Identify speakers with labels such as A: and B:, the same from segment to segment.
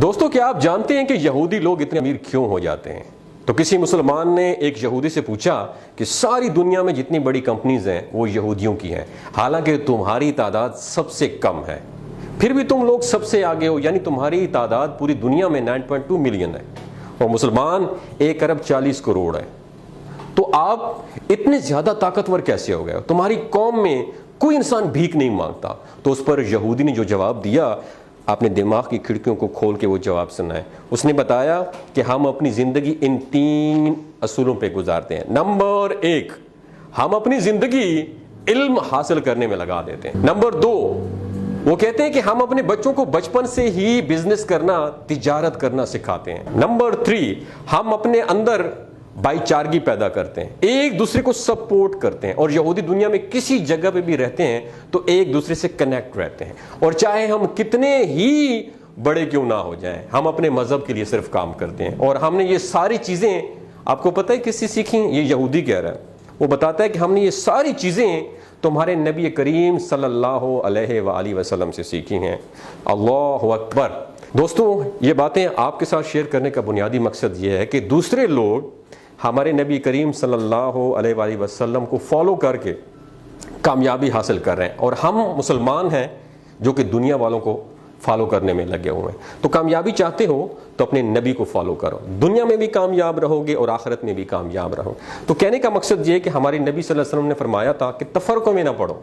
A: دوستو کیا آپ جانتے ہیں کہ یہودی لوگ اتنے امیر کیوں ہو جاتے ہیں؟ تو کسی مسلمان نے ایک یہودی سے پوچھا کہ ساری دنیا میں جتنی بڑی کمپنیز ہیں وہ یہودیوں کی ہیں، حالانکہ تمہاری تعداد سب سے کم ہے، پھر بھی تم لوگ سب سے آگے ہو، یعنی تمہاری تعداد پوری دنیا میں 9.2 ملین ہے اور مسلمان 1 ارب 40 کروڑ ہے۔ تو آپ اتنے زیادہ طاقتور کیسے ہو گئے؟ تمہاری قوم میں کوئی انسان بھیک نہیں مانگتا۔ تو اس پر یہودی نے جو جواب دیا، آپ نے دماغ کی کھڑکیوں کو کھول کے وہ جواب سنا ہے۔ اس نے بتایا کہ ہم اپنی زندگی ان 3 اصولوں پہ گزارتے ہیں۔ نمبر 1، ہم اپنی زندگی علم حاصل کرنے میں لگا دیتے ہیں۔ نمبر 2، وہ کہتے ہیں کہ ہم اپنے بچوں کو بچپن سے ہی بزنس کرنا، تجارت کرنا سکھاتے ہیں۔ نمبر 3، ہم اپنے اندر بھائی چارگی پیدا کرتے ہیں، ایک دوسرے کو سپورٹ کرتے ہیں، اور یہودی دنیا میں کسی جگہ پہ بھی رہتے ہیں تو ایک دوسرے سے کنیکٹ رہتے ہیں، اور چاہے ہم کتنے ہی بڑے کیوں نہ ہو جائیں، ہم اپنے مذہب کے لیے صرف کام کرتے ہیں۔ اور ہم نے یہ ساری چیزیں، آپ کو پتہ ہے کس سے سیکھی؟ یہ یہودی کہہ رہا ہے، وہ بتاتا ہے کہ ہم نے یہ ساری چیزیں تمہارے نبی کریم صلی اللہ علیہ وآلہ وسلم سے سیکھی ہیں۔ اللہ اکبر۔ دوستوں، یہ باتیں آپ کے ساتھ شیئر کرنے کا بنیادی مقصد یہ ہے کہ دوسرے لوگ ہمارے نبی کریم صلی اللہ علیہ وآلہ وسلم کو فالو کر کے کامیابی حاصل کر رہے ہیں، اور ہم مسلمان ہیں جو کہ دنیا والوں کو فالو کرنے میں لگے ہوئے ہیں۔ تو کامیابی چاہتے ہو تو اپنے نبی کو فالو کرو، دنیا میں بھی کامیاب رہو گے اور آخرت میں بھی کامیاب رہو۔ تو کہنے کا مقصد یہ ہے کہ ہمارے نبی صلی اللہ علیہ وسلم نے فرمایا تھا کہ تفرقوں میں نہ پڑو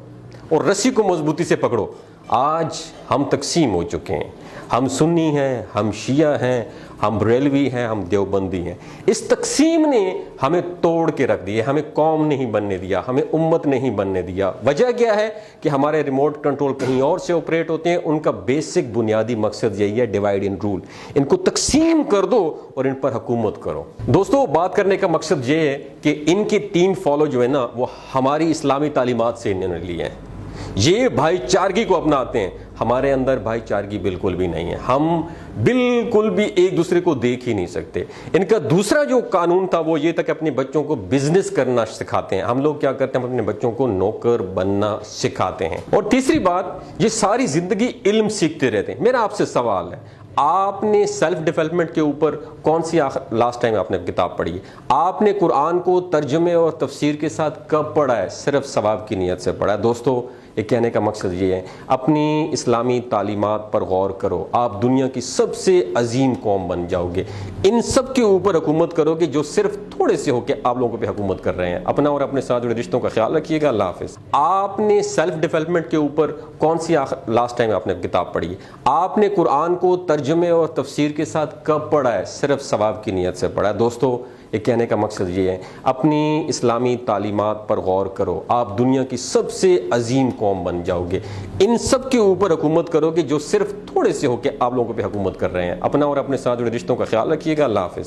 A: اور رسی کو مضبوطی سے پکڑو۔ آج ہم تقسیم ہو چکے ہیں، ہم سنی ہیں، ہم شیعہ ہیں، ہم بریلوی ہیں، ہم دیوبندی ہیں۔ اس تقسیم نے ہمیں توڑ کے رکھ دیا، ہمیں قوم نہیں بننے دیا، ہمیں امت نہیں بننے دیا۔ وجہ کیا ہے کہ ہمارے ریموٹ کنٹرول کہیں اور سے آپریٹ ہوتے ہیں، ان کا بیسک بنیادی مقصد یہی ہے، ڈیوائڈ اینڈ رول۔ ان کو تقسیم کر دو اور ان پر حکومت کرو۔ دوستو، بات کرنے کا مقصد یہ ہے کہ ان کے 3 فالو جو ہے نا، وہ ہماری اسلامی تعلیمات سے انہوں نے لیے ہیں۔ یہ بھائی چارگی کو اپناتے ہیں، ہمارے اندر بھائی چارگی بالکل بھی نہیں ہے، ہم بالکل بھی ایک دوسرے کو دیکھ ہی نہیں سکتے۔ ان کا دوسرا جو قانون تھا وہ یہ تھا کہ اپنے بچوں کو بزنس کرنا سکھاتے ہیں۔ ہم لوگ کیا کرتے ہیں؟ ہم اپنے بچوں کو نوکر بننا سکھاتے ہیں۔ اور تیسری بات، یہ ساری زندگی علم سیکھتے رہتے ہیں۔ میرا آپ سے سوال ہے، آپ نے سیلف ڈیولپمنٹ کے اوپر کون سی لاسٹ ٹائم آپ نے کتاب پڑھی ہے؟ آپ نے قرآن کو ترجمے اور تفسیر کے ساتھ کب پڑھا ہے؟ صرف ثواب کی نیت سے پڑھا ہے۔ دوستو، یہ کہنے کا مقصد یہ ہے، اپنی اسلامی تعلیمات پر غور کرو، آپ دنیا کی سب سے عظیم قوم بن جاؤ گے۔ ان سب کے اوپر حکومت کرو گے جو صرف تھوڑے سے ہو کے آپ لوگوں پہ حکومت کر رہے ہیں۔ اپنا اور اپنے ساتھ جڑے رشتوں کا خیال رکھیے گا۔ اللہ حافظ۔ آپ نے سیلف ڈیولپمنٹ کے اوپر کون سی لاسٹ ٹائم آپ نے کتاب پڑھی ہے؟ آپ نے قرآن کو ترجمے اور تفسیر کے ساتھ کب پڑھا ہے؟ صرف ثواب کی نیت سے پڑھا ہے۔ دوستو، یہ کہنے کا مقصد یہ ہے، اپنی اسلامی تعلیمات پر غور کرو، آپ دنیا کی سب سے عظیم قوم بن جاؤ گے۔ ان سب کے اوپر حکومت کرو گے جو صرف تھوڑے سے ہو کے آپ لوگوں پہ حکومت کر رہے ہیں۔ اپنا اور اپنے ساتھ جڑے رشتوں کا خیال رکھیے گا۔ اللہ حافظ۔